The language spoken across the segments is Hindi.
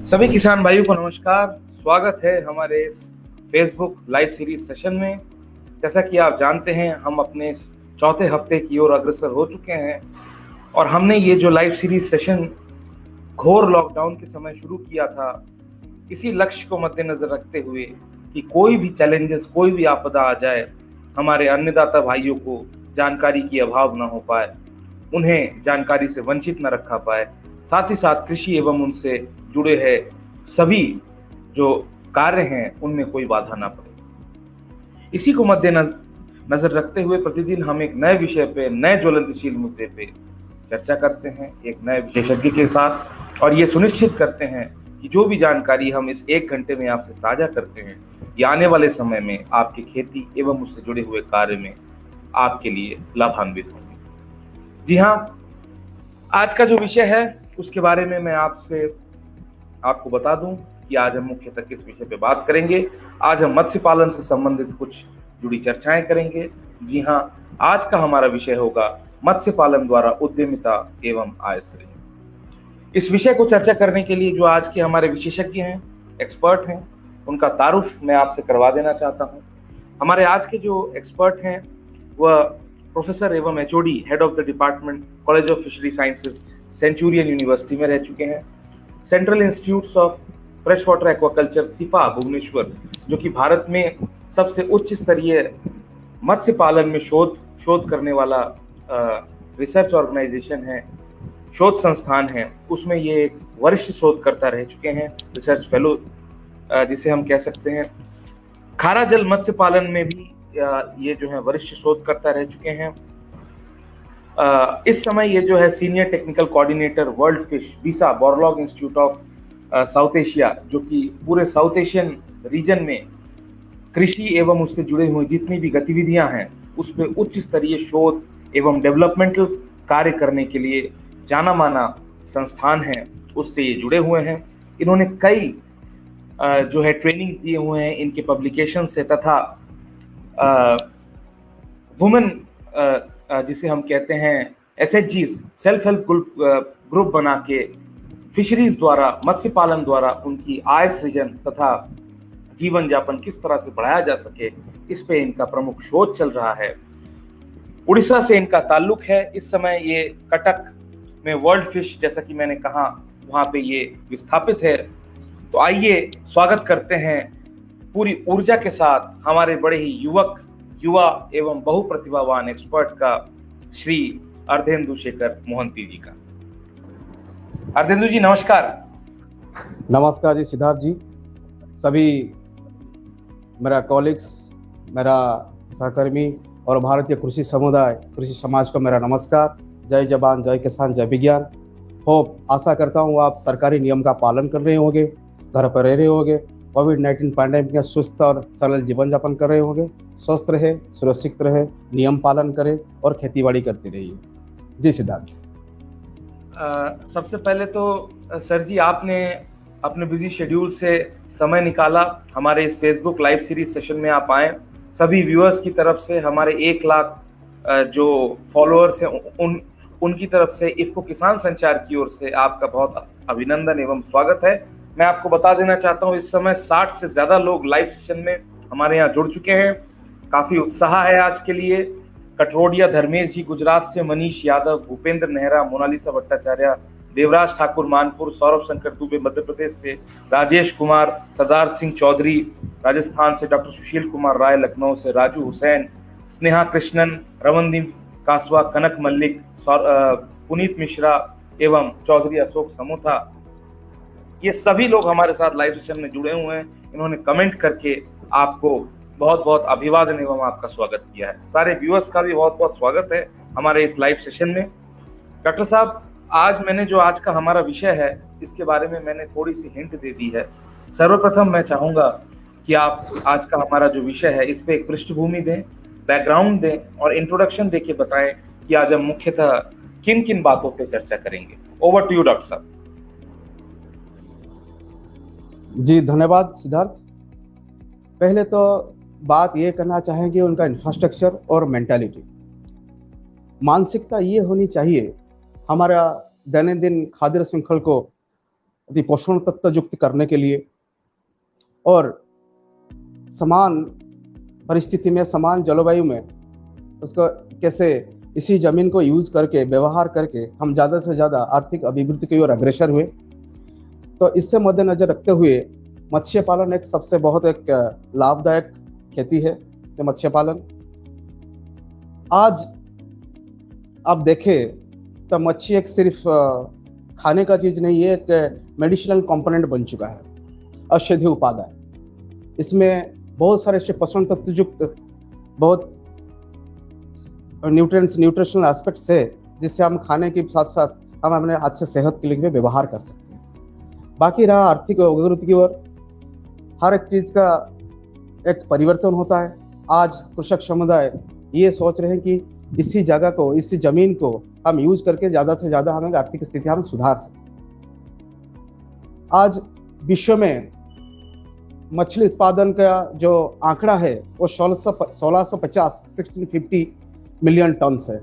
सभी किसान भाइयों को नमस्कार। स्वागत है हमारे इस फेसबुक लाइव सीरीज सेशन में। जैसा कि आप जानते हैं, हम अपने चौथे हफ्ते की ओर अग्रसर हो चुके हैं और हमने ये जो लाइव सीरीज सेशन घोर लॉकडाउन के समय शुरू किया था, इसी लक्ष्य को मद्देनजर रखते हुए कि कोई भी चैलेंजेस, कोई भी आपदा आ जाए, हमारे अन्नदाता भाइयों को जानकारी की अभाव न हो पाए, उन्हें जानकारी से वंचित न रखा पाए, साथ ही साथ कृषि एवं उनसे जुड़े हैं सभी जो कार्य हैं उनमें कोई बाधा ना पड़े। इसी को मद्देनजर रखते हुए प्रतिदिन हम एक नए विषय पे, नए ज्वलंतशील मुद्दे पे चर्चा करते हैं एक नए विशेषज्ञ के साथ, और ये सुनिश्चित करते हैं कि जो भी जानकारी हम इस 1 घंटे में आपसे साझा करते हैं, ये आने वाले समय में आपकी खेती एवं उससे जुड़े हुए कार्य में आपके लिए लाभान्वित होंगे। जी हाँ, आज का जो विषय है उसके बारे में मैं आपको बता दूं कि आज हम मुख्यतः किस विषय पे बात करेंगे। आज हम मत्स्य पालन से संबंधित कुछ जुड़ी चर्चाएं करेंगे। जी हाँ, आज का हमारा विषय होगा मत्स्य पालन द्वारा उद्यमिता एवं आय सृजन। इस विषय को चर्चा करने के लिए जो आज के हमारे विशेषज्ञ हैं, एक्सपर्ट हैं, उनका तारुफ मैं आपसे करवा देना चाहता हूँ। हमारे आज के जो एक्सपर्ट हैं वह प्रोफेसर एवं HOD, head of the department, college of fishery sciences, Centurion University में रह चुके हैं। Central institutes of fresh water aquaculture CIFA Bhubaneswar, जो कि भारत में सबसे उच्च स्तरीय मत्स्य पालन में शोध करने वाला रिसर्च ऑर्गेनाइजेशन है, शोध संस्थान है, उसमें ये एक वरिष्ठ शोधकर्ता रह चुके हैं, रिसर्च फेलो जिसे हम कह सकते हैं। खारा जल मत्स्य पालन में भी ये जो है वरिष्ठ शोधकर्ता रह चुके हैं। इस समय ये जो है senior technical coordinator world fish BISA Borlaug institute of South Asia, जो कि पूरे साउथ एशियन रीजन में कृषि एवं उससे जुड़े हुए जितनी भी गतिविधियां हैं उस पर उच्च स्तरीय शोध एवं डेवलपमेंटल कार्य करने के लिए जाना माना संस्थान है, उससे ये जुड़े हुए हैं। इन्होंने कई जो है ट्रेनिंग्स दिए हुए हैं इनके पब्लिकेशन से, तथा वुमेन जिसे हम कहते हैं एसएचजीज, सेल्फ हेल्प ग्रुप बना के फिशरीज द्वारा, मत्स्य पालन द्वारा उनकी आय सृजन तथा जीवन यापन किस तरह से बढ़ाया जा सके, इस पे इनका प्रमुख शोध चल रहा है। उड़ीसा से इनका ताल्लुक है। इस समय ये कटक में वर्ल्ड फिश, जैसा कि मैंने कहा, वहां पे ये विस्थापित है। तो आइए स्वागत करते हैं पूरी ऊर्जा के साथ हमारे बड़े ही युवा एवं बहुप्रतिभावान एक्सपर्ट का, श्री अर्धेंदु शेखर मोहंती जी का। अर्धेंदु जी नमस्कार। नमस्कार जी सिद्धार्थ जी, सभी मेरा कॉलिग्स, मेरा सहकर्मी और भारतीय कृषि समुदाय, कृषि समाज को मेरा नमस्कार। जय जवान, जय किसान, जय विज्ञान। होप, आशा करता हूँ आप सरकारी नियम का पालन कर रहे होंगे, घर पर रह रहे होंगे, कोविड-19 पैंडेमिक में सुस्त और सरल जीवन यापन कर रहे होंगे। स्वस्थ रहे, सुरक्षित रहे, नियम पालन करें और खेतीबाड़ी करते रहिए। जी सिद्धार्थ। सबसे पहले तो सर जी, आपने अपने बिजी शेड्यूल से समय निकाला, हमारे इस फेसबुक लाइव सीरीज सेशन में आप आए। सभी व्यूअर्स की तरफ से, हमारे 1 लाख जो फॉलोअर्स हैं उनकी तरफ से, इफ्को किसान संचार की ओर से आपका बहुत अभिनंदन एवं स्वागत है। मैं आपको बता देना चाहता हूँ, इस समय 60 से ज्यादा लोग लाइव सेशन में हमारे यहाँ जुड़ चुके हैं। काफी उत्साह है आज के लिए। कटरोडिया धर्मेश जी गुजरात से, मनीष यादव, भूपेंद्र नेहरा, मोनालिसा भट्टाचार्य, देवराज ठाकुर मानपुर, सौरभ शंकर दुबे मध्य प्रदेश से, राजेश कुमार, सरदार सिंह चौधरी राजस्थान से, डॉक्टर सुशील कुमार राय लखनऊ से, राजू हुसैन, स्नेहा कृष्णन, रमनदीप कासवा, कनक मल्लिक, पुनीत मिश्रा एवं चौधरी अशोक समोथा, ये सभी लोग हमारे साथ लाइव सेशन में जुड़े हुए हैं। इन्होंने कमेंट करके आपको बहुत बहुत अभिवादन एवं आपका स्वागत किया है। सारे व्यूअर्स का भी बहुत बहुत स्वागत है हमारे इस लाइव सेशन में। डॉक्टर साहब, आज मैंने जो आज का हमारा विषय है इसके बारे में मैंने थोड़ी सी हिंट दे दी है। सर्वप्रथम मैं चाहूंगा कि आप आज का हमारा जो विषय है इस पे एक पृष्ठभूमि दें, बैकग्राउंड दें और इंट्रोडक्शन देके बताएं कि आज हम मुख्यतः किन किन बातों पे चर्चा करेंगे। ओवर टू यू डॉक्टर साहब। जी धन्यवाद सिद्धार्थ। पहले तो बात ये करना चाहेंगे उनका इंफ्रास्ट्रक्चर और मेंटालिटी, मानसिकता ये होनी चाहिए हमारा दैनंदिन खाद्य श्रृंखल को अति पोषण तत्व युक्त करने के लिए और समान परिस्थिति में, समान जलवायु में उसको कैसे इसी जमीन को यूज करके, व्यवहार करके हम ज़्यादा से ज़्यादा आर्थिक अभिवृद्धि की ओर अग्रसर हुए। तो इससे मद्देनजर रखते हुए मत्स्य पालन एक सबसे बहुत एक लाभदायक खेती है। ये मत्स्य पालन आज आप देखें तो मच्छी एक सिर्फ खाने का चीज़ नहीं है, एक मेडिसिनल कंपोनेंट बन चुका है, औषधि उपादान। इसमें बहुत सारे पोषण तत्व युक्त बहुत न्यूट्रिशनल एस्पेक्ट्स है, जिससे हम खाने के साथ साथ हम अपने अच्छे सेहत के लिए भी व्यवहार कर सकते हैं। बाकी रहा आर्थिक अभिवृद्धि की ओर, हर एक चीज़ का एक परिवर्तन होता है। आज कृषक समुदाय ये सोच रहे हैं कि इसी जगह को, इसी जमीन को हम यूज करके ज़्यादा से ज़्यादा हमें आर्थिक स्थिति हम सुधार सकते। आज विश्व में मछली उत्पादन का जो आंकड़ा है वो 1650 मिलियन टन है।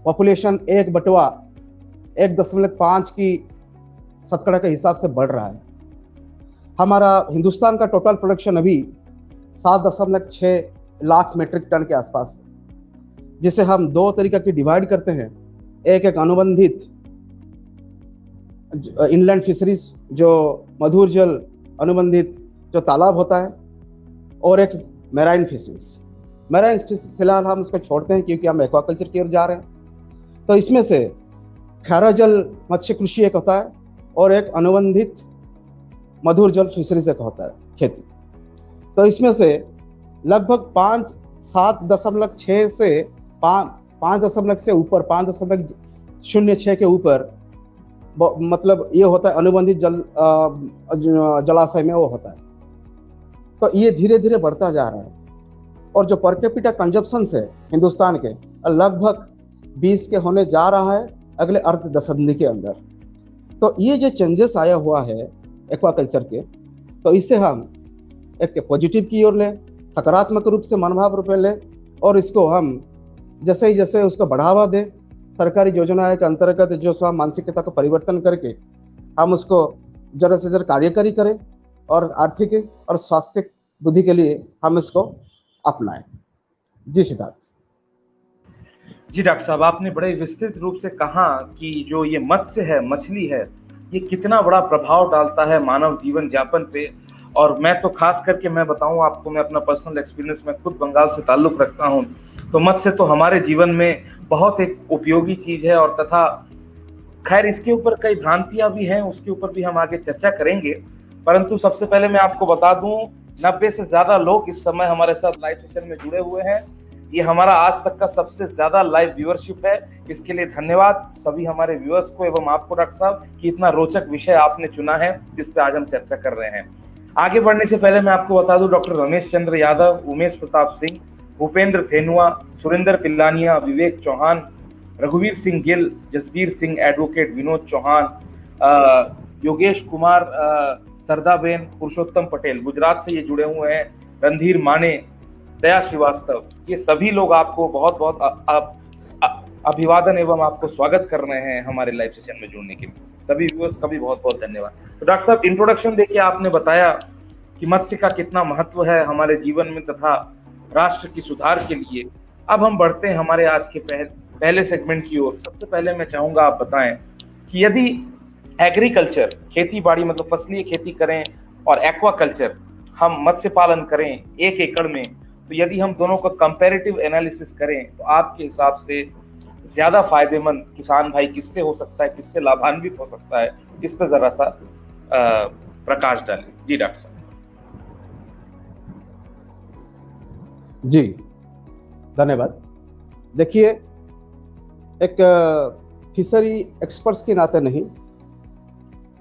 पॉपुलेशन 1/1.5 की शतकड़ा के हिसाब से बढ़ रहा है। हमारा हिंदुस्तान का टोटल प्रोडक्शन अभी 7.6 लाख मेट्रिक टन के आसपास है, जिसे हम दो तरीका की डिवाइड करते हैं। एक अनुबंधित इनलैंड फिशरीज, जो मधुर जल अनुबंधित जो तालाब होता है, और एक मैराइन फिशरीज। मैराइन फिश फिलहाल हम उसको छोड़ते हैं क्योंकि हम एक्वाकल्चर की ओर जा रहे हैं। तो इसमें से खारा जल मत्स्य कृषि एक होता है और एक अनुबंधित मधुर जल फिशरीज एक होता है खेती। तो इसमें से लगभग 7.6 से 5 से ऊपर 5.06 के ऊपर मतलब ये होता है अनुबंधित जलाशय में वो होता है। तो ये धीरे धीरे बढ़ता जा रहा है और जो पर कैपिटा कंजप्शन है हिंदुस्तान के लगभग 20 के होने जा रहा है अगले अर्ध दशंधि के अंदर। तो ये जो चेंजेस आया हुआ है एक्वाकल्चर के, तो इससे हम एक पॉजिटिव की ओर लें, सकारात्मक रूप से मनोभाव रूप में लें और इसको हम जैसे ही जैसे उसको बढ़ावा दें, सरकारी योजनाएं के अंतर्गत जो सब मानसिकता को परिवर्तन करके हम उसको जरा से जरा कार्यकारी करें और आर्थिक और स्वास्थ्य बुद्धि के लिए हम इसको अपनाएं। जी सिद्धार्थ जी। डॉक्टर साहब, आपने बड़े विस्तृत रूप से कहा कि जो ये मत्स्य है, मछली है, ये कितना बड़ा प्रभाव डालता है मानव जीवन यापन पे। और मैं तो खास करके मैं बताऊं आपको, मैं अपना पर्सनल एक्सपीरियंस में खुद बंगाल से ताल्लुक रखता हूं, तो मत्स्य तो हमारे जीवन में बहुत एक उपयोगी चीज है। और तथा खैर इसके ऊपर कई भ्रांतियां भी हैं, उसके ऊपर भी हम आगे चर्चा करेंगे। परंतु सबसे पहले मैं आपको बता दूं, 90 से ज्यादा लोग इस समय हमारे साथ लाइव सेशन में जुड़े हुए हैं। ये हमारा आज तक का सबसे ज्यादा लाइव व्यूअरशिप है। इसके लिए धन्यवाद सभी हमारे व्यूअर्स को एवं आपको डॉक्टर साहब कि इतना रोचक विषय आपने चुना है जिस पे आज हम चर्चा कर रहे हैं। आगे बढ़ने से पहले मैं आपको बता दूं, डॉक्टर रमेश चंद्र यादव, उमेश प्रताप सिंह, भूपेंद्र थेनुआ, सुरेंद्र पिल्लानिया, विवेक चौहान, रघुवीर सिंह गिल, जसबीर सिंह, एडवोकेट विनोद चौहान, योगेश कुमार, सरदाबेन, पुरुषोत्तम पटेल, गुजरात से ये जुड़े हुए हैं, रणधीर माने, दया श्रीवास्तव, ये सभी लोग आपको बहुत बहुत अभिवादन एवं आपको स्वागत कर रहे हैं हमारे लाइव सेशन में जुड़ने के लिए। सभी व्यूअर्स का भी बहुत बहुत धन्यवाद। तो डॉक्टर साहब, इंट्रोडक्शन देखिए आपने बताया कि मत्स्य का कितना महत्व है हमारे जीवन में तथा राष्ट्र की सुधार के लिए। अब हम बढ़ते हैं हमारे आज के पहले सेगमेंट की ओर। सबसे पहले मैं चाहूंगा आप बताएं कि यदि एग्रीकल्चर, खेती बाड़ी मतलब फसलीय खेती करें और एक्वाकल्चर हम मत्स्य पालन करें 1 एकड़ में, तो यदि हम दोनों का कंपैरेटिव एनालिसिस करें तो आपके हिसाब से ज्यादा फायदेमंद किसान भाई किससे हो सकता है, किससे लाभान्वित हो सकता है, इस पर जरा सा प्रकाश डालें। जी डॉक्टर साहब। जी धन्यवाद। देखिए, एक फिशरी एक्सपर्ट्स के नाते नहीं,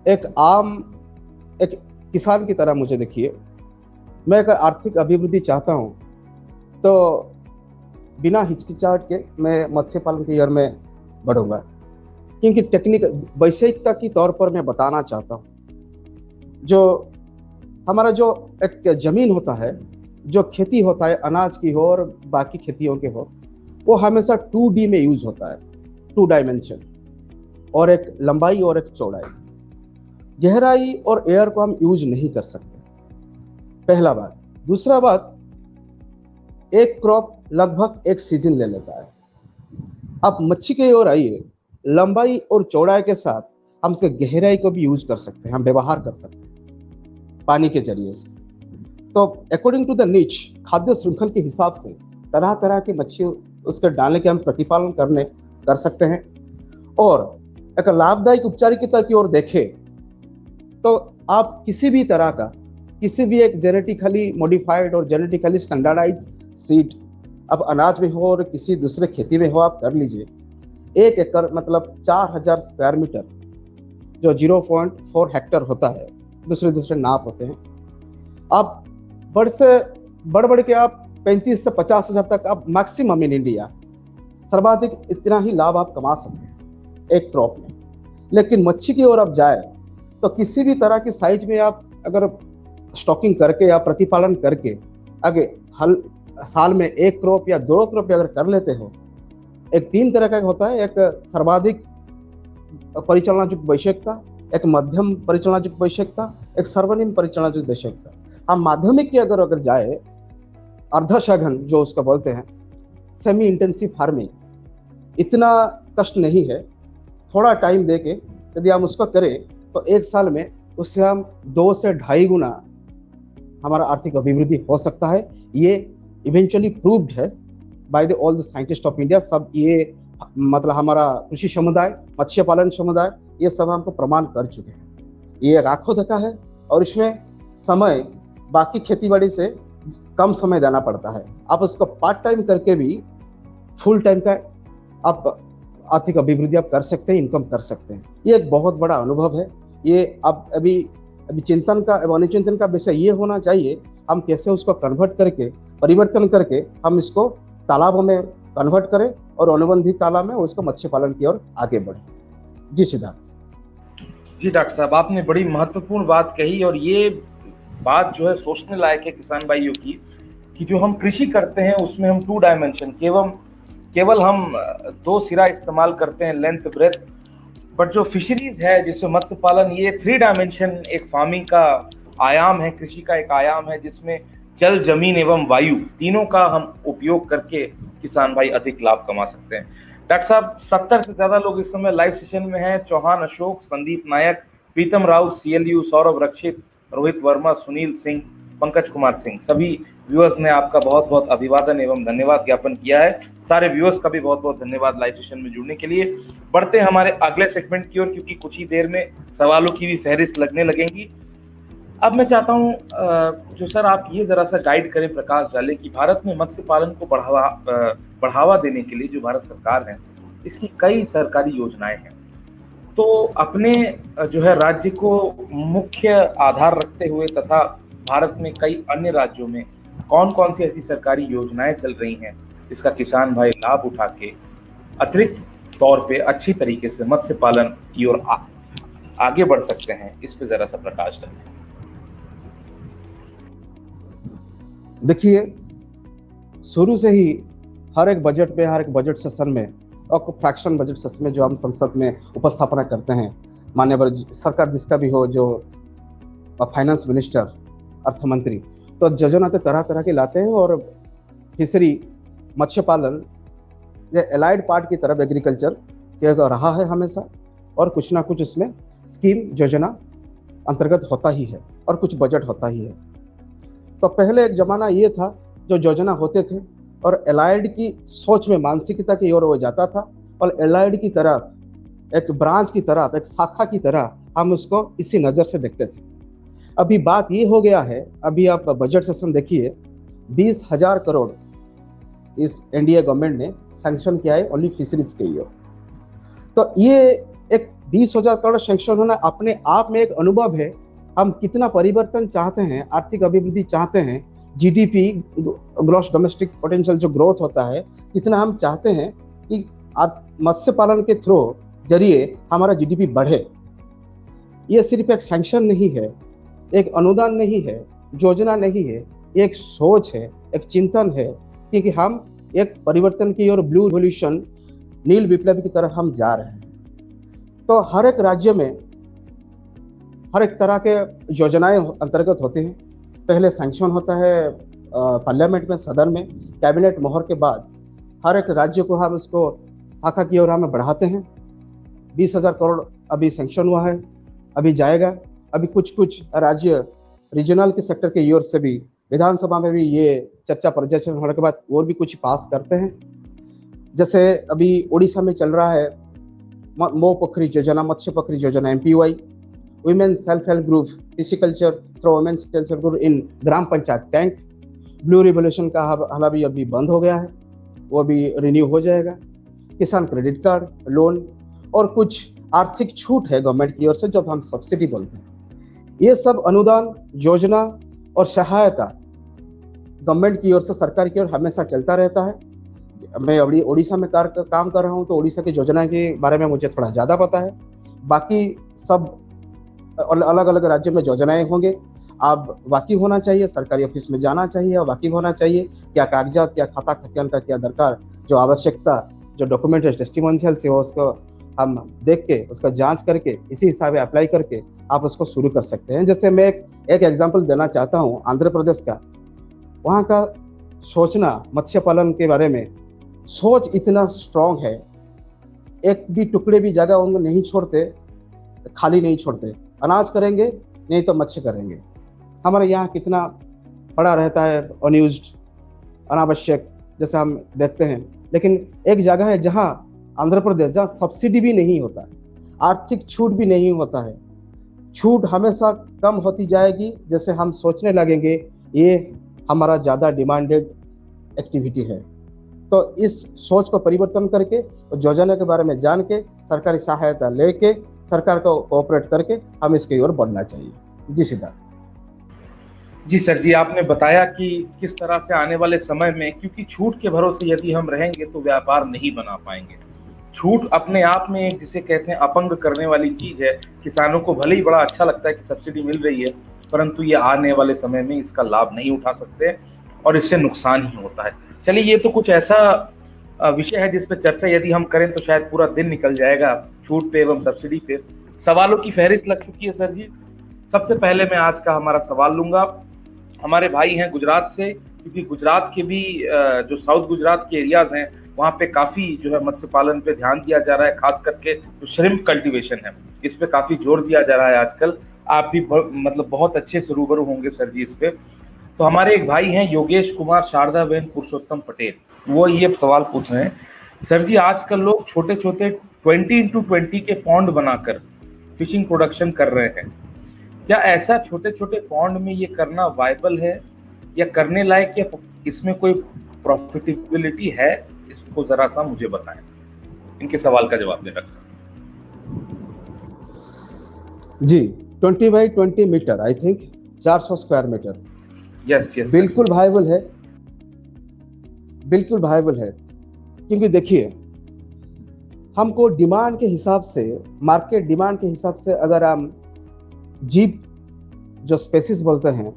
एक किसान की तरह मुझे देखिए, मैं अगर आर्थिक अभिवृद्धि चाहता हूं तो बिना हिचकिचाहट के मैं मत्स्य पालन की ओर में बढ़ूंगा, क्योंकि टेक्निक वैश्विकता की तौर पर मैं बताना चाहता हूं। जो हमारा जो एक जमीन होता है, जो खेती होता है, अनाज की हो और बाकी खेतियों के हो, वो हमेशा 2D में यूज होता है, 2 डायमेंशन, और एक लंबाई और एक चौड़ाई। गहराई और एयर को हम यूज नहीं कर सकते, पहला बात। दूसरा बात, एक क्रॉप लगभग एक सीजन ले लेता है। आप मच्छी की ओर आइए, लंबाई और चौड़ाई के साथ हम इसके गहराई को भी यूज कर सकते हैं, हम व्यवहार कर सकते हैं पानी के जरिए से। तो अकॉर्डिंग टू द नीच, खाद्य श्रृंखल के हिसाब से तरह तरह की मच्छी उसके डालने के हम प्रतिपालन कर सकते हैं। और एक लाभदायक उपचारिकता की ओर देखें तो आप किसी भी तरह का, किसी भी एक जेनेटिकली मॉडिफाइड और जेनेटिकली स्टैंडर्डाइज सीड, अब अनाज में हो और किसी दूसरे खेती में हो, आप कर लीजिए। 1 एकड़ मतलब 4000 स्क्वायर मीटर, जो 0.4 हेक्टर होता है, दूसरे दूसरे नाप होते हैं। आप बढ़ के आप 35 से 50 हजार तक आप मैक्सिमम इन इंडिया सर्वाधिक इतना ही लाभ आप कमा सकते हैं एक क्रॉप में। लेकिन मच्छी की ओर आप जाए तो किसी भी तरह की साइज में आप अगर स्टॉकिंग करके या प्रतिपालन करके आगे साल में 1 क्रॉप या 2 क्रॉप अगर कर लेते हो, एक 3 तरह का होता है, एक सर्वाधिक परिचालनायुक्त वैश्विकता, एक मध्यम परिचालनायुक्त वैश्विकता, एक सर्वनिम्न परिचालनायुक्त वैश्विकता। हम माध्यमिक की अगर जाए, अर्धसघन जो उसका बोलते हैं, सेमी इंटेंसिव फार्मिंग, इतना कष्ट नहीं है। थोड़ा टाइम देके यदि हम उसको करें तो 1 साल में उससे हम 2 से 2.5 गुना हमारा आर्थिक अभिवृद्धि हो सकता है। ये इवेंचुअली प्रूव्ड है by the all the scientist of India. सब ये मतलब हमारा कृषि समुदाय, मत्स्य पालन समुदाय, ये सब हमको प्रमाण कर चुके हैं। ये एक आंखों देखा है और इसमें समय बाकी खेतीबाड़ी से कम समय देना पड़ता है। आप उसको पार्ट टाइम करके भी फुल टाइम का आप आर्थिक अभिवृद्धि आप कर सकते हैं, इनकम कर सकते हैं। ये एक बहुत बड़ा अनुभव है। ये अब अभी चिंतन का, अनुचिंतन का विषय ये होना चाहिए, हम कैसे उसको कन्वर्ट करके, परिवर्तन करके हम इसको तालाबों में कन्वर्ट करें और अनुबंधित तालाब में उसको मत्स्य पालन की ओर आगे बढ़े। जी सिद्धार्थ। जी डॉक्टर साहब, आपने बड़ी महत्वपूर्ण बात कही, और ये बात जो है सोचने लायक है किसान भाइयों की, कि जो हम कृषि करते हैं उसमें हम 2 डायमेंशन, केवल हम 2 सिरा इस्तेमाल करते हैं, लेंथ ब्रेथ। बट जो फिशरीज है, जिसमें मत्स्य पालन, ये 3 डायमेंशन एक फार्मिंग का आयाम है, कृषि का एक आयाम है, जिसमें जल, जमीन एवं वायु तीनों का हम उपयोग करके किसान भाई अधिक लाभ कमा सकते हैं। डॉक्टर साहब, 70 से ज्यादा लोग इस समय लाइव सेशन में हैं। चौहान अशोक, संदीप नायक, प्रीतम राउत, CLU, सौरभ रक्षित, रोहित वर्मा, सुनील सिंह, पंकज कुमार सिंह, सभी व्यूअर्स ने आपका बहुत बहुत अभिवादन एवं धन्यवाद ज्ञापन किया है। सारे व्यूअर्स का भी बहुत बहुत धन्यवाद लाइव सेशन में जुड़ने के लिए। बढ़ते हैं हमारे अगले सेगमेंट की ओर, क्योंकि कुछ ही देर में सवालों की भी फहरिस्त लगने लगेंगी। अब मैं चाहता हूं जो सर आप ये जरा सा गाइड करें, प्रकाश डालें कि भारत में मत्स्य पालन को बढ़ावा देने के लिए जो भारत सरकार है, इसकी कई सरकारी योजनाएं हैं। तो अपने जो है राज्य को मुख्य आधार रखते हुए तथा भारत में कई अन्य राज्यों में कौन कौन सी ऐसी सरकारी योजनाएं चल रही हैं जिसका किसान भाई लाभ उठा के अतिरिक्त तौर पे अच्छी तरीके से मत्स्य पालन की ओर आगे बढ़ सकते हैं, इस पे जरा सा प्रकाश डालें। देखिए, शुरू से ही हर एक बजट पे, हर एक बजट सेशन में और फ्रैक्शन बजट सेशन में जो हम संसद में उपस्थापना करते हैं, मान्यवर सरकार जिसका भी हो, जो फाइनेंस मिनिस्टर, अर्थ मंत्री, तो योजना तो तरह तरह के लाते हैं। और फिशरी, मत्स्य पालन ये एलाइड पार्ट की तरफ एग्रीकल्चर के रहा है हमेशा, और कुछ ना कुछ इसमें स्कीम योजना अंतर्गत होता ही है और कुछ बजट होता ही है। तो पहले एक जमाना ये था जो योजना होते थे और एलाइड की सोच में, मानसिकता की ओर वो जाता था, और एलाइड की तरफ, एक ब्रांच की तरफ, एक शाखा की तरह हम उसको इसी नज़र से देखते थे। अभी बात ये हो गया है, अभी आप बजट सेशन देखिए, 20,000 करोड़ इस एनडीए गवर्नमेंट ने सैंक्शन किया है ओनली फिशरीज के लिए। तो ये एक 20,000 करोड़ सैंक्शन होना अपने आप में एक अनुभव है। हम कितना परिवर्तन चाहते हैं, आर्थिक अभिवृद्धि चाहते हैं, जीडीपी, ग्रॉस डोमेस्टिक पोटेंशियल जो ग्रोथ होता है, कितना हम चाहते हैं कि मत्स्य पालन के थ्रू जरिए हमारा जीडीपी बढ़े। ये सिर्फ एक सैंक्शन नहीं है, एक अनुदान नहीं है, योजना नहीं है, एक सोच है, एक चिंतन है, क्योंकि हम एक परिवर्तन की ओर, ब्लू रिवॉल्यूशन, नील विप्लव की तरफ हम जा रहे हैं। तो हर एक राज्य में हर एक तरह के योजनाएं अंतर्गत होते हैं। पहले सैंक्शन होता है पार्लियामेंट में, सदन में, कैबिनेट मोहर के बाद हर एक राज्य को हम उसको शाखा की ओर हम बढ़ाते हैं। 20,000 करोड़ अभी सैंक्शन हुआ है, अभी जाएगा। अभी कुछ राज्य रीजनल के सेक्टर के ओर से भी विधानसभा में भी ये चर्चा प्रदर्शन होने के बाद और भी कुछ पास करते हैं। जैसे अभी उड़ीसा में चल रहा है मो पोखरी योजना, मत्स्य Pokhari Yojana, MPY, women self help group, pisciculture through women self help group in gram panchayat tank. Blue revolution का हाल अभी बंद हो गया है, वो भी रिन्यू हो जाएगा। किसान क्रेडिट कार्ड, लोन और कुछ आर्थिक छूट है गवर्नमेंट की ओर से, जब हम सब्सिडी बोलते हैं। ये सब अनुदान, योजना और सहायता गवर्नमेंट की ओर से, सरकार की ओर हमेशा चलता रहता है। मैं अभी उड़ीसा में काम कर रहा हूँ, तो उड़ीसा की योजना के बारे में मुझे थोड़ा ज़्यादा पता है। बाकी सब अलग अलग राज्यों में योजनाएं होंगे। आप वाकिफ होना चाहिए, सरकारी ऑफिस में जाना चाहिए और वाकिफ होना चाहिए क्या कागजात, क्या खाता खतियान का क्या दरकार, जो आवश्यकता, जो डॉक्यूमेंट है टेस्टिमोनियल से हो, उसको हम देख के, उसका जांच करके, इसी हिसाब से अप्लाई करके आप उसको शुरू कर सकते हैं। जैसे मैं एक एग्जांपल देना चाहता हूँ आंध्र प्रदेश का। वहाँ का सोचना मत्स्य पालन के बारे में, सोच इतना स्ट्रांग है, एक भी टुकड़े भी जगह उनको नहीं छोड़ते, खाली नहीं छोड़ते। अनाज करेंगे नहीं तो मत्स्य करेंगे। हमारे यहाँ कितना पड़ा रहता है अनयूज्ड, अनावश्यक, जैसे हम देखते हैं। लेकिन एक जगह है जहाँ आंध्र प्रदेश, जहाँ सब्सिडी भी नहीं होता है, आर्थिक छूट भी नहीं होता है। छूट हमेशा कम होती जाएगी जैसे हम सोचने लगेंगे ये हमारा ज़्यादा डिमांडेड एक्टिविटी है। तो इस सोच को परिवर्तन करके, योजना के बारे में जान के, सरकारी सहायता लेके, सरकार को कोऑपरेट करके हम इसकी ओर बढ़ना चाहिए। जी सिद्धार्थ। जी सर जी, आपने बताया कि किस तरह से आने वाले समय में, क्योंकि छूट के भरोसे यदि हम रहेंगे तो व्यापार नहीं बना पाएंगे। छूट अपने आप में एक, जिसे कहते हैं, अपंग करने वाली चीज है। किसानों को भले ही बड़ा अच्छा लगता है कि सब्सिडी मिल रही है, परंतु ये आने वाले समय में इसका लाभ नहीं उठा सकते और इससे नुकसान ही होता है। चलिए, ये तो कुछ ऐसा विषय है जिस पे चर्चा यदि हम करें तो शायद पूरा दिन निकल जाएगा, छूट पे एवं सब्सिडी पे। सवालों की फहरिस्त लग चुकी है सर जी। सबसे पहले मैं आज का हमारा सवाल लूंगा, हमारे भाई हैं गुजरात से, क्योंकि गुजरात के भी जो साउथ गुजरात के एरियाज हैं वहाँ पे काफी जो है मत्स्य पालन पे ध्यान दिया जा रहा है, खास करके जो श्रिम्प कल्टीवेशन है इस पे काफी जोर दिया जा रहा है आजकल। आप भी मतलब बहुत अच्छे से रूबरू होंगे सर जी इस पे। तो हमारे एक भाई हैं योगेश कुमार शारदा बहन पुरुषोत्तम पटेल, वो ये सवाल पूछ रहे हैं, सर जी आजकल लोग छोटे छोटे 20x20 के पॉन्ड बनाकर फिशिंग प्रोडक्शन कर रहे हैं। क्या ऐसा छोटे छोटे पॉन्ड में ये करना वायबल है या करने लायक, या इसमें कोई प्रॉफिटेबिलिटी है? इसको जरा सा मुझे बताएं, इनके सवाल का जवाब देना। जी, 20x20 meter, I think 400 square meter. Yes yes, बिल्कुल वायबल है, बिल्कुल वायबल है। क्योंकि देखिए, हमको डिमांड के हिसाब से, मार्केट डिमांड के हिसाब से, अगर हम जीव जो स्पेसिस बोलते हैं,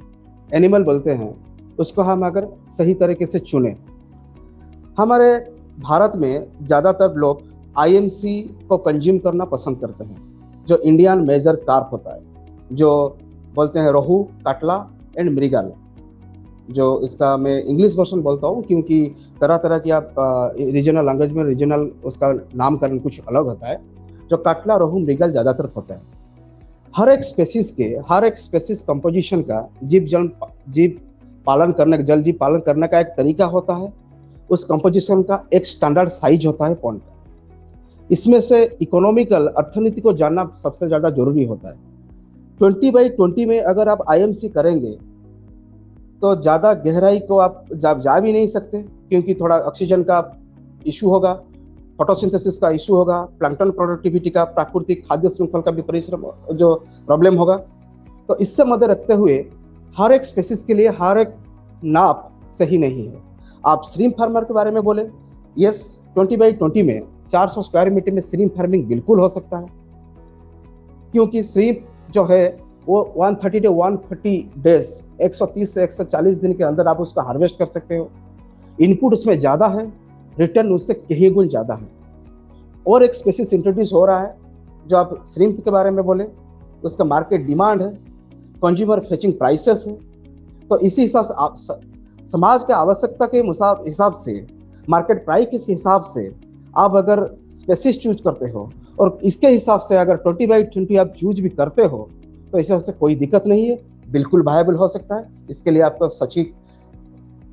एनिमल बोलते हैं, उसको हम अगर सही तरीके से चुने। हमारे भारत में ज़्यादातर लोग IMC को कंज्यूम करना पसंद करते हैं, जो इंडियन मेजर कार्प होता है, जो बोलते हैं रोहू, काटला एंड मृगल। जो इसका मैं इंग्लिश वर्जन बोलता हूँ क्योंकि तरह तरह की आप रीजनल लैंग्वेज में रीजनल उसका नामकरण कुछ अलग होता है। जो काटला, रोहू, मृगल ज़्यादातर होता है। हर एक स्पेसीज कंपोजिशन का जीव पालन करने, जल जीव पालन करने का एक तरीका होता है। उस कंपोजिशन का एक स्टैंडर्ड साइज होता है पॉन्ड का। इसमें से इकोनॉमिकल अर्थनीति को जानना सबसे ज़्यादा जरूरी होता है। 20x20 में अगर आप IMC करेंगे तो ज़्यादा गहराई को आप जा भी नहीं सकते, क्योंकि थोड़ा ऑक्सीजन का इशू होगा, फोटोसिंथेसिस का इशू होगा, प्लैंक्टन प्रोडक्टिविटी का, प्राकृतिक खाद्य श्रृंखला का भी परिश्रम जो प्रॉब्लम होगा। तो इससे मध्य रखते हुए हर एक स्पेसिस के लिए हर एक नाप सही नहीं है। आप श्रिम्प फार्मर के बारे में बोले, यस, 20x20 में 400 स्क्वायर मीटर में श्रिम्प फार्मिंग बिल्कुल हो सकता है, क्योंकि श्रिम्प जो है वो 130 to 140 डेज, 130 से 140 दिन के अंदर आप उसका हार्वेस्ट कर सकते हो। इनपुट उसमें ज़्यादा है, रिटर्न उससे कहीं गुण ज़्यादा है। और एक स्पेसिस इंट्रोड्यूस हो रहा है जो आप श्रिम्प के बारे में बोले, उसका मार्केट डिमांड है, कंज्यूमर फेचिंग प्राइसेस है। तो इसी हिसाब से आप समाज के आवश्यकता के हिसाब से, मार्केट प्राइस के हिसाब से आप अगर स्पेसिस चूज करते हो और इसके हिसाब से अगर 20/20 आप चूज भी करते हो तो इस हिसाब से कोई दिक्कत नहीं है, बिल्कुल वायबल हो सकता है। इसके लिए आपको सटीक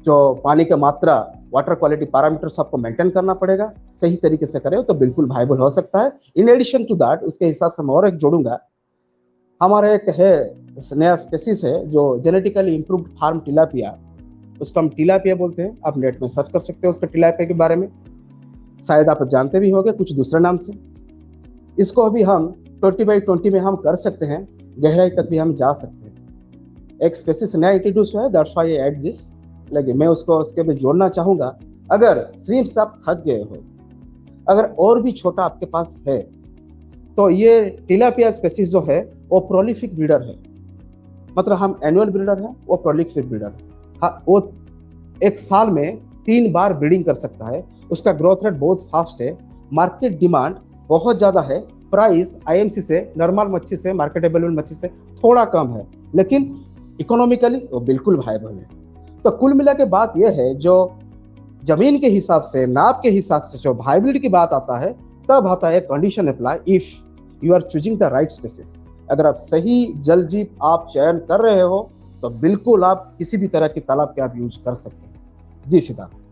जो पानी का मात्रा, वाटर क्वालिटी पैरामीटर्स आपको मेंटेन करना पड़ेगा, सही तरीके से करें तो बिल्कुल वायबल हो सकता है। इन एडिशन टू दैट, उसके हिसाब से मैं और एक जोड़ूंगा, हमारा एक है नया स्पेसिस है जो जेनेटिकली इम्प्रूव्ड फार्म टिलापिया, उसको हम टिलापिया बोलते हैं। आप नेट में सर्च कर सकते हो उसके टिलापिया के बारे में, शायद आप जानते भी होंगे कुछ दूसरे नाम से। इसको अभी हम 20/20 में हम कर सकते हैं, गहराई तक भी हम जा सकते हैं। एक स्पेसिस नया इंट्रोड्यूस हुआ है, that's why I add this, लेकिन मैं उसको उसके भी जोड़ना चाहूंगा। अगर श्रिम्प से आप थक गए हो, अगर और भी छोटा आपके पास है, तो ये टिलापिया स्पेसिस जो है वो प्रोलिफिक ब्रीडर है। मतलब हम एनुअल ब्रीडर है, वो प्रोलिफिक ब्रीडर है। हाँ, वो एक साल में 3 बार ब्रीडिंग कर सकता है। उसका ग्रोथ रेट बहुत फास्ट है, मार्केट डिमांड बहुत ज्यादा है, प्राइस आईएमसी से, नॉर्मल मच्छी से, मार्केटेबल मच्छी से थोड़ा कम है, लेकिन इकोनॉमिकली वो बिल्कुल वायबल है। तो कुल मिला के बात यह है, जो जमीन के हिसाब से, नाप के हिसाब से जो वायबिलिटी की बात आता है, तब आता है condition apply if you are choosing the right species. अगर आप सही जल जीव आप चयन कर रहे हो तो बिल्कुल आप किसी भी तरह की तालाब के आप यूज कर सकते हैं। जी सिद्धार्थ।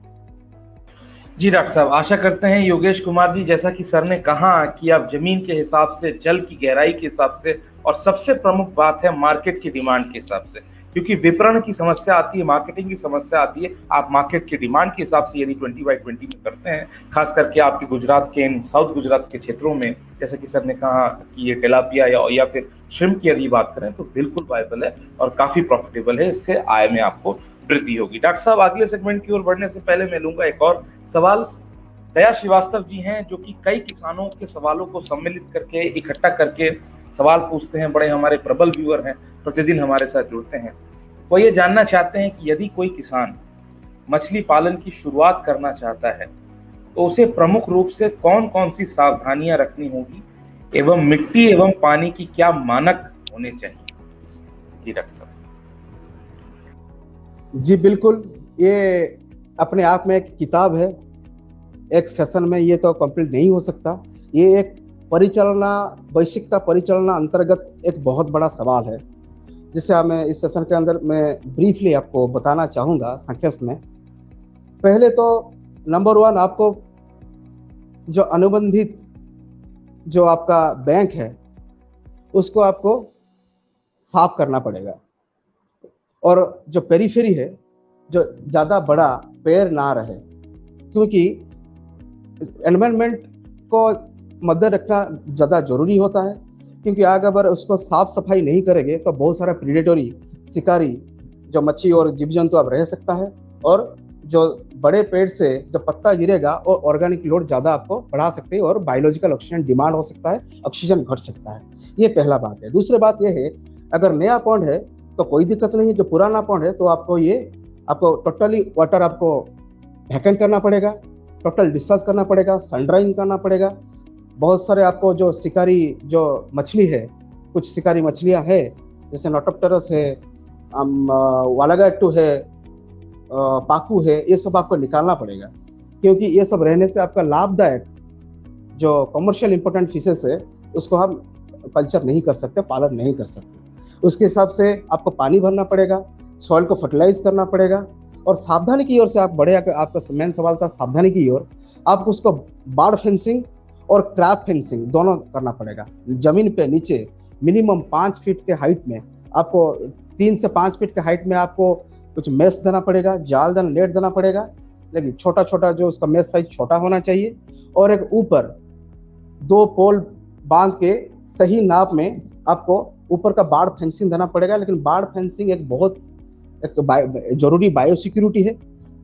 जी डॉक्टर साहब, आशा करते हैं योगेश कुमार जी, जैसा कि सर ने कहा कि आप जमीन के हिसाब से, जल की गहराई के हिसाब से, और सबसे प्रमुख बात है मार्केट की डिमांड के हिसाब से, क्योंकि विपणन की समस्या आती है, मार्केटिंग की समस्या आती है। आप मार्केट की डिमांड के हिसाब से यदि 20/20 में करते हैं, खास करके आपके गुजरात के, साउथ गुजरात के क्षेत्रों में, जैसे कि सर ने कहा कि ये टिलापिया या फिर श्रिम्प की यदि बात करें तो बिल्कुल वायबल है और काफी प्रॉफिटेबल है। इससे आय में आपको वृद्धि होगी। डॉक्टर साहब, अगले सेगमेंट की ओर बढ़ने से पहले मैं लूंगा एक और सवाल। दया श्रीवास्तव जी हैं जो कि कई किसानों के सवालों को सम्मिलित करके, इकट्ठा करके सवाल पूछते हैं, बड़े हमारे प्रबल व्यूअर हैं, प्रतिदिन हमारे साथ जुड़ते हैं। वो ये जानना चाहते हैं कि यदि कोई किसान मछली पालन की शुरुआत करना चाहता है तो उसे प्रमुख रूप से कौन कौन सी सावधानियां रखनी होगी एवं मिट्टी एवं पानी की क्या मानक होने चाहिए? जी डॉक्टर साहब। जी बिल्कुल, ये अपने आप में एक किताब है, एक सेशन में ये तो कंप्लीट नहीं हो सकता। ये एक परिचालना, वैश्विकता परिचालना अंतर्गत एक बहुत बड़ा सवाल है, जिसे मैं इस सेशन के अंदर मैं ब्रीफली आपको बताना चाहूँगा संक्षेप में। पहले तो नंबर 1, आपको जो अनुबंधित जो आपका बैंक है उसको आपको साफ करना पड़ेगा, और जो पेरीफेरी है, जो ज़्यादा बड़ा पेड़ ना रहे, क्योंकि एनवायरनमेंट को मद्दे रखना ज़्यादा जरूरी होता है। क्योंकि अगर उसको साफ सफाई नहीं करेंगे तो बहुत सारा प्रीडेटरी, शिकारी जो मच्छी और जीव जंतु अब रह सकता है, और जो बड़े पेड़ से जब पत्ता गिरेगा और ऑर्गेनिक लोड ज़्यादा आपको बढ़ा सकते हैं और बायोलॉजिकल ऑक्सीजन डिमांड हो सकता है, ऑक्सीजन घट सकता है। ये पहला बात है। दूसरी बात ये है, अगर नया पॉन्ड है तो कोई दिक्कत नहीं है, जो पुराना पॉन्ड है तो आपको टोटली वाटर आपको वैक्यूम करना पड़ेगा, टोटल डिस्चार्ज करना पड़ेगा, सन ड्राइंग करना पड़ेगा। बहुत सारे आपको जो शिकारी जो मछली है, कुछ शिकारी मछलियां है जैसे नोटोप्टेरस है, वालागाटू है, पाकू है, ये सब आपको निकालना पड़ेगा, क्योंकि ये सब रहने से आपका लाभदायक जो कमर्शियल इंपॉर्टेंट फिशेस है उसको हम कल्चर नहीं कर सकते, पालन नहीं कर सकते। उसके हिसाब से आपको पानी भरना पड़ेगा, सॉइल को फर्टिलाइज करना पड़ेगा, और सावधानी की ओर से आप बढ़े। आपका मेन सवाल था सावधानी की ओर, आपको उसको बाड़ फेंसिंग और क्रैप फेंसिंग दोनों करना पड़ेगा। जमीन पे नीचे मिनिमम 5 फीट के हाइट में, आपको 3 से 5 फीट के हाइट में आपको कुछ मेस देना पड़ेगा, जाल देना, नेट देना पड़ेगा, लेकिन छोटा छोटा जो उसका मेस साइज छोटा होना चाहिए, और एक ऊपर 2 पोल बांध के सही नाप में आपको ऊपर का बाड़ फेंसिंग देना पड़ेगा। लेकिन बाड़ फेंसिंग एक बहुत जरूरी बायो सिक्योरिटी है,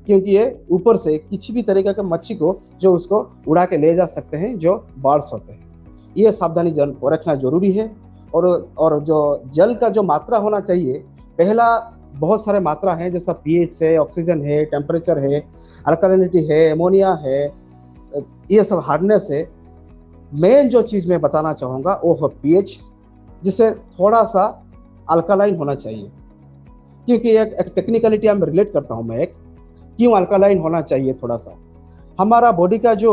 क्योंकि ये ऊपर से किसी भी तरीके के मच्छी को जो उसको उड़ा के ले जा सकते हैं, जो बर्ड्स होते हैं। ये सावधानी रखना जरूरी है। और जो जल का जो मात्रा होना चाहिए, पहला बहुत सारे मात्रा है, जैसा पीएच है, ऑक्सीजन है, टेम्परेचर है, अल्कलिनिटी है, एमोनिया है, ये सब हार्डनेस है। मेन जो चीज मैं बताना चाहूंगा वो है पीएच, जिसे थोड़ा सा अल्कालाइन होना चाहिए। क्योंकि एक टेक्निकलिटी हम रिलेट करता हूँ मैं, एक क्यों अल्कालाइन होना चाहिए थोड़ा सा। हमारा बॉडी का जो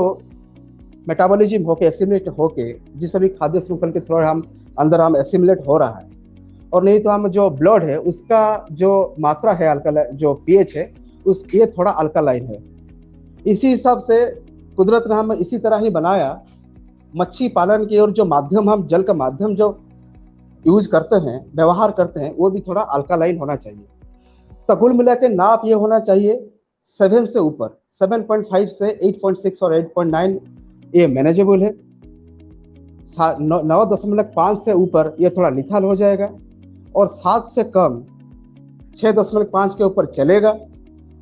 मेटाबॉलिज्म होके एसिमुलेट होके जिस भी खाद्य श्रृंखल के थ्रू हम एसिमुलेट हो रहा है, और नहीं तो हम जो ब्लड है उसका जो मात्रा है अल्कालाइन, जो पीएच है उस ये थोड़ा अल्कालाइन है। इसी हिसाब से कुदरत ने हम इसी तरह ही बनाया। मच्छी पालन की ओर जो माध्यम, हम जल का माध्यम जो यूज करते हैं, व्यवहार करते हैं, वो भी थोड़ा अल्कालाइन होना चाहिए। तो कुल मिला के नाप ये होना चाहिए 7 से ऊपर, 7.5 से 8.6 और 8.9 ये मैनेजेबल है। 9.5 से ऊपर ये थोड़ा लिथल हो जाएगा, और 7 से कम 6.5 के ऊपर चलेगा,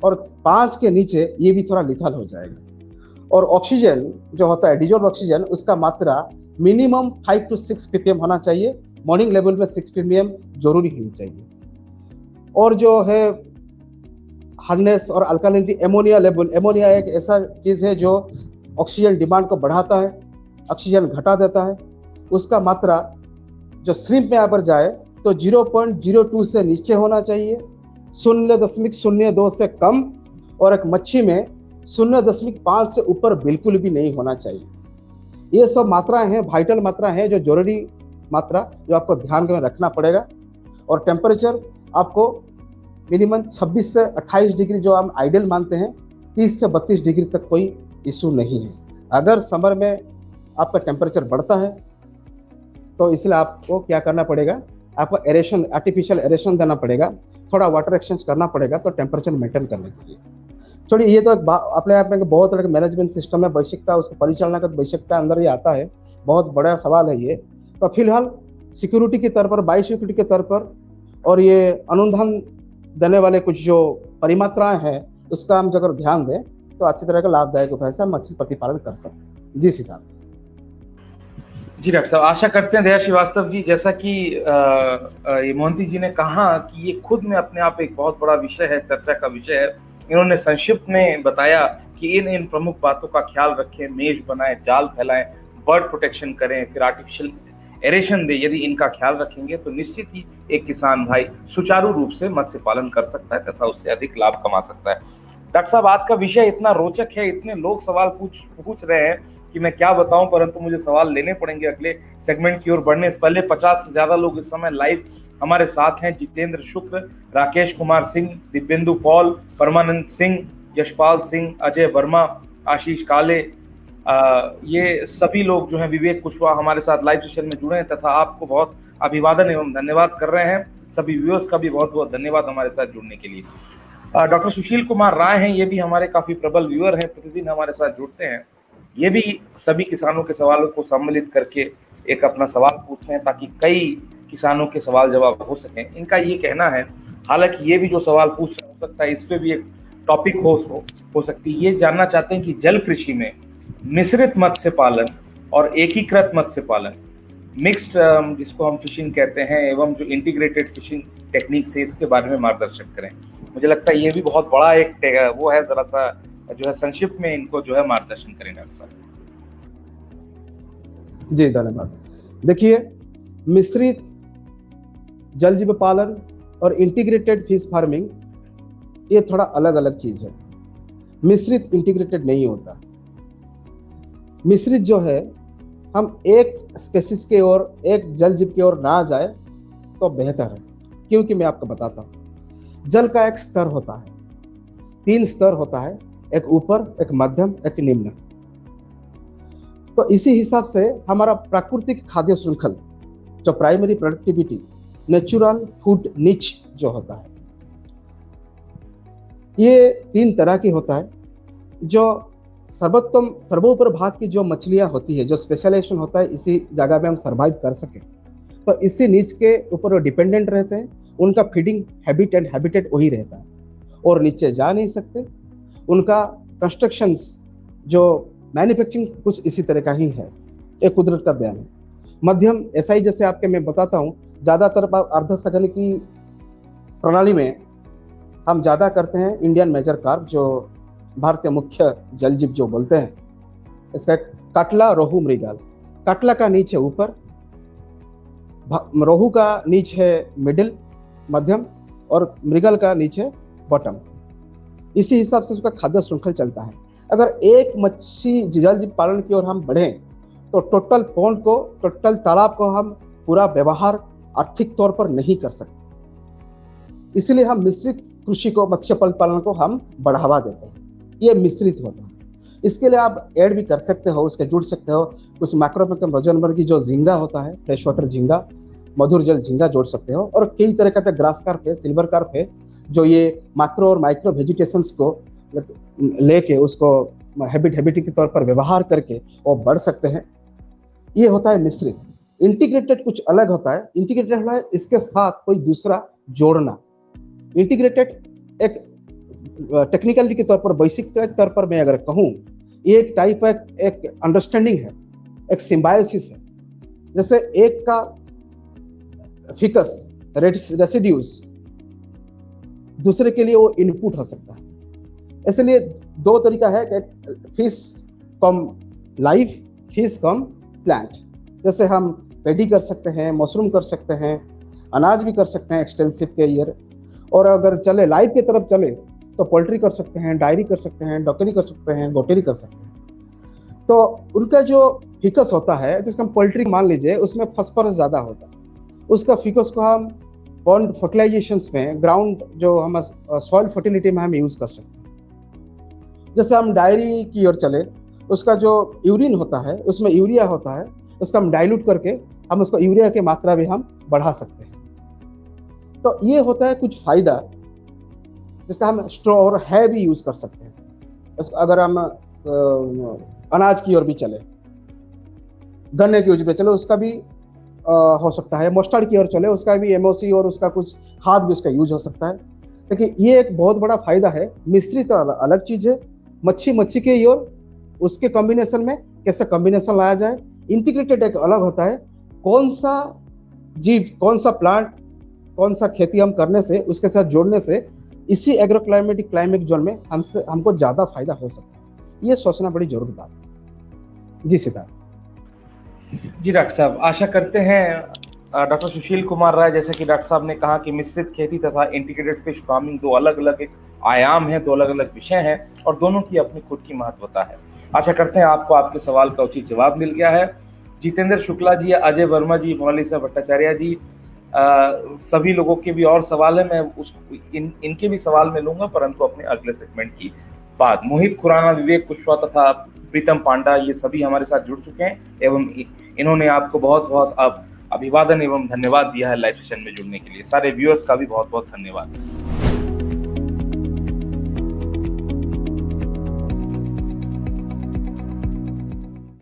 और 5 के नीचे ये भी थोड़ा लिथल हो जाएगा। और ऑक्सीजन जो होता है डिजॉल्व ऑक्सीजन, उसका मात्रा मिनिमम 5 to 6 ppm होना चाहिए। मॉर्निंग लेवल में 6 ppm जरूरी होनी चाहिए। और जो है हार्डनेस और अल्कालिनिटी, एमोनिया लेवल, एमोनिया एक ऐसा चीज है जो ऑक्सीजन डिमांड को बढ़ाता है, ऑक्सीजन घटा देता है। उसका मात्रा जो श्रिम्प में अगर जाए तो 0.02 से नीचे होना चाहिए, 0.02 से कम, और एक मच्छी में 0.5 से ऊपर बिल्कुल भी नहीं होना चाहिए। ये सब मात्राएं हैं, वाइटल मात्रा है, जो जरूरी मात्रा जो आपको ध्यान में रखना पड़ेगा। और टेम्परेचर आपको मिनिमम 26 से 28 डिग्री जो हम आइडियल मानते हैं, 30 से 32 डिग्री तक कोई इशू नहीं है। अगर समर में आपका टेम्परेचर बढ़ता है तो इसलिए आपको क्या करना पड़ेगा, आपको एरेशन, आर्टिफिशियल एरेशन देना पड़ेगा, थोड़ा वाटर एक्सचेंज करना पड़ेगा तो टेम्परेचर मेंटेन करने के लिए। छोड़िए, ये तो अपने आप में बहुत तरह का मैनेजमेंट सिस्टम है, वैश्विकता, उसको परिचालना का वैश्विकता अंदर ही आता है। बहुत बड़ा सवाल है ये। तो फिलहाल सिक्योरिटी के तौर पर, बायो सिक्योरिटी के तौर पर, और ये अनुदान देने वाले कुछ जो परिमात्राएं हैं उसका हम अगर ध्यान दें तो अच्छी तरह का लाभदायक उपाय से मछली प्रतिपालन कर सकते हैं। जी सिद्धार्थ। जी डॉक्टर साहब, आशा करते हैं दया श्रीवास्तव जी, जैसा कि ये मोहंती जी ने कहा कि ये खुद में अपने आप एक बहुत बड़ा विषय है, चर्चा का विषय है। इन्होंने संक्षिप्त में बताया कि इन प्रमुख बातों का ख्याल रखें, मेज बनाएं, जाल फैलाएं, बर्ड प्रोटेक्शन करें, फिर आर्टिफिशियल एरेशन दे। यदि इनका ख्याल रखेंगे तो निश्चित ही एक किसान भाई सुचारू रूप से मत्स्य पालन कर सकता है तथा उससे अधिक लाभ कमा सकता है। डॉक्टर साहब, आज का विषय इतना रोचक है, इतने लोग सवाल पूछ रहे हैं कि मैं क्या बताऊं, परंतु मुझे सवाल लेने पड़ेंगे अगले सेगमेंट की ओर बढ़ने से पहले। 50 से ज्यादा लोग इस समय लाइव हमारे साथ हैं। जितेंद्र शुक्ल, राकेश कुमार सिंह, दिव्येंदु पॉल, परमानंद सिंह, यशपाल सिंह, अजय वर्मा, आशीष काले, ये सभी लोग जो हैं, विवेक कुशवाहा हमारे साथ लाइव सेशन में जुड़े हैं तथा आपको बहुत अभिवादन एवं धन्यवाद कर रहे हैं। सभी व्यूअर्स का भी बहुत बहुत धन्यवाद हमारे साथ जुड़ने के लिए। डॉक्टर सुशील कुमार राय हैं, ये भी हमारे काफी प्रबल व्यूअर हैं, प्रतिदिन हमारे साथ जुड़ते हैं। ये भी सभी किसानों के सवालों को सम्मिलित करके एक अपना सवाल पूछते हैं ताकि कई किसानों के सवाल जवाब हो सकें। इनका ये कहना है, हालांकि ये भी जो सवाल पूछ रहे हो सकता है इस पे भी एक टॉपिक हो सकती है। ये जानना चाहते हैं कि जल कृषि में मिश्रित मत्स्य पालन और एकीकृत मत्स्य पालन, मिक्स्ड जिसको हम फिशिंग कहते हैं, एवं जो इंटीग्रेटेड फिशिंग टेक्निक से, इसके बारे में मार्गदर्शन करें। मुझे लगता है ये भी बहुत बड़ा एक वो है, जरा सा जो है संक्षिप्त में इनको जो है मार्गदर्शन करें डॉक्टर साहब। जी धन्यवाद। देखिए, मिश्रित जल जीव पालन और इंटीग्रेटेड फिश फार्मिंग ये थोड़ा अलग अलग चीज है। मिश्रित इंटीग्रेटेड नहीं होता। मिश्रित जो है, हम एक स्पेसिस के ओर, एक जल जीव की ओर ना जाए तो बेहतर है। क्योंकि मैं आपको बताता हूँ, जल का एक स्तर होता है, 3 स्तर होता है, एक ऊपर, एक मध्यम, एक निम्न। तो इसी हिसाब से हमारा प्राकृतिक खाद्य श्रृंखल, जो प्राइमरी प्रोडक्टिविटी, नेचुरल फूड निच जो होता है, ये 3 तरह की होता है। जो सर्वोत्तम, सर्वोपर भाग की जो मछलियां होती है, जो स्पेशलाइजेशन होता है, इसी जगह में हम सर्वाइव कर सके, तो इसी नीच के ऊपर वो डिपेंडेंट रहते हैं। उनका फीडिंग हैबिट एंड हैबिटेट वही रहता है, और नीचे जा नहीं सकते। उनका कंस्ट्रक्शंस, जो मैन्युफैक्चरिंग कुछ इसी तरह का ही है, एक कुदरत का देन है। मध्यम एसआई जैसे आपके मैं बताता हूँ, ज़्यादातर अर्धसघन की प्रणाली में हम ज़्यादा करते हैं इंडियन मेजर कार्प, जो भारतीय मुख्य जल जीव जो बोलते हैं। इसका काटला, रोहू, मृगाल। काटला का नीचे ऊपर, रोहू का नीच है मिडिल, मध्यम, और मृगल का नीच है बॉटम। इसी हिसाब से उसका खाद्य श्रृंखल चलता है। अगर एक मच्छी जल जीव पालन की ओर हम बढ़ें तो टोटल पॉन्ड को, टोटल तालाब को हम पूरा व्यवहार आर्थिक तौर पर नहीं कर सकते। इसलिए हम मिश्रित कृषि को, मत्स्य पालन को हम बढ़ावा देते हैं। ये मिश्रित होता है। इसके लिए आप ऐड भी कर सकते हो, उसके जुड़ सकते हो। कुछ मैक्रोफिकम रोजनबर्ग की जो झींगा होता है, फ्रेश वाटर झींगा, मधुर जल झींगा जोड़ सकते हो। और कई तरह का ग्रास कार्प है, सिल्वर कार्प है, जो ये मैक्रो और माइक्रो वेजिटेशंस को लेके उसको हैबिट के तौर पर व्यवहार करके वो बढ़ सकते हैं। ये होता है मिश्रित। इंटीग्रेटेड कुछ अलग होता है। इंटीग्रेटेड होता है इसके साथ कोई दूसरा जोड़ना। इंटीग्रेटेड एक टेक्निकलिटी के तौर पर, बेसिक के तौर पर मैं अगर कहूँ, ये एक टाइप है, एक अंडरस्टैंडिंग है, एक सिम्बायोसिस है। जैसे एक का फिकस रेसिड्यूज दूसरे के लिए वो इनपुट हो सकता है। इसलिए दो तरीका है कि फिश कम लाइफ, फिश कम प्लांट। जैसे हम पेडी कर सकते हैं, मशरूम कर सकते हैं, अनाज भी कर सकते हैं एक्सटेंसिव के ईयर। और अगर चले लाइफ की तरफ चले तो पोल्ट्री कर सकते हैं, डायरी कर सकते हैं, डॉकरी कर सकते हैं, गोटेरी कर सकते हैं। तो उनका जो फिकस होता है, जिसका हम पोल्ट्री मान लीजिए, उसमें फास्फोरस ज़्यादा होता है। उसका फिकस को हम पॉन्ड फर्टिलाइजेशंस में, ग्राउंड जो हम सॉइल फर्टिलिटी में हम यूज़ कर सकते हैं। जैसे हम डायरी की ओर चले, उसका जो यूरिन होता है उसमें यूरिया होता है, उसका हम डाइल्यूट करके हम उसको यूरिया की मात्रा भी हम बढ़ा सकते हैं। तो ये होता है कुछ फायदा, जिसका हम स्ट्रॉ और है भी यूज कर सकते हैं। अगर हम अनाज की ओर भी चले, गन्ने की ओर भी चले, उसका भी हो सकता है। मस्टर्ड की ओर चले, उसका भी एमओसी और उसका कुछ खाद भी उसका यूज हो सकता है। लेकिन ये एक बहुत बड़ा फायदा है। मिश्रित अलग चीज है, मच्छी की ओर उसके कॉम्बिनेशन में कैसे कॉम्बिनेशन लाया जाए। इंटीग्रेटेड एक अलग होता है, कौन सा जीव, कौन सा प्लांट, कौन सा खेती हम करने से, उसके साथ जोड़ने से इसी एग्रोक्लाइमेटिक क्लाइमेट जोन में हमको ज्यादा फायदा हो सकता है। ये सोचना बड़ी जरूरी बात है। जी सिद्धार्थ। जी डॉक्टर साहब, आशा करते हैं डॉक्टर सुशील कुमार राय, जैसे कि डॉक्टर साहब ने कहा कि मिश्रित खेती तथा इंटीग्रेटेड फिश फार्मिंग दो अलग अलग एक आयाम है, दो अलग अलग विषय हैं और दोनों की अपनी खुद की महत्वता है। आशा करते हैं आपको आपके सवाल का उचित जवाब मिल गया है। जितेंद्र शुक्ला जी, अजय वर्मा जी, मोनालिसा भट्टाचार्य जी, सभी लोगों के भी और सवाल है, मैं इनके भी सवाल में लूंगा, परंतु अपने अगले सेगमेंट की बात। मोहित खुराना, विवेक कुशवाहा तथा प्रीतम पांडा, ये सभी हमारे साथ जुड़ चुके हैं एवं इन्होंने आपको बहुत बहुत अभिवादन एवं धन्यवाद दिया है लाइव सेशन में जुड़ने के लिए। सारे व्यूअर्स का भी बहुत बहुत धन्यवाद।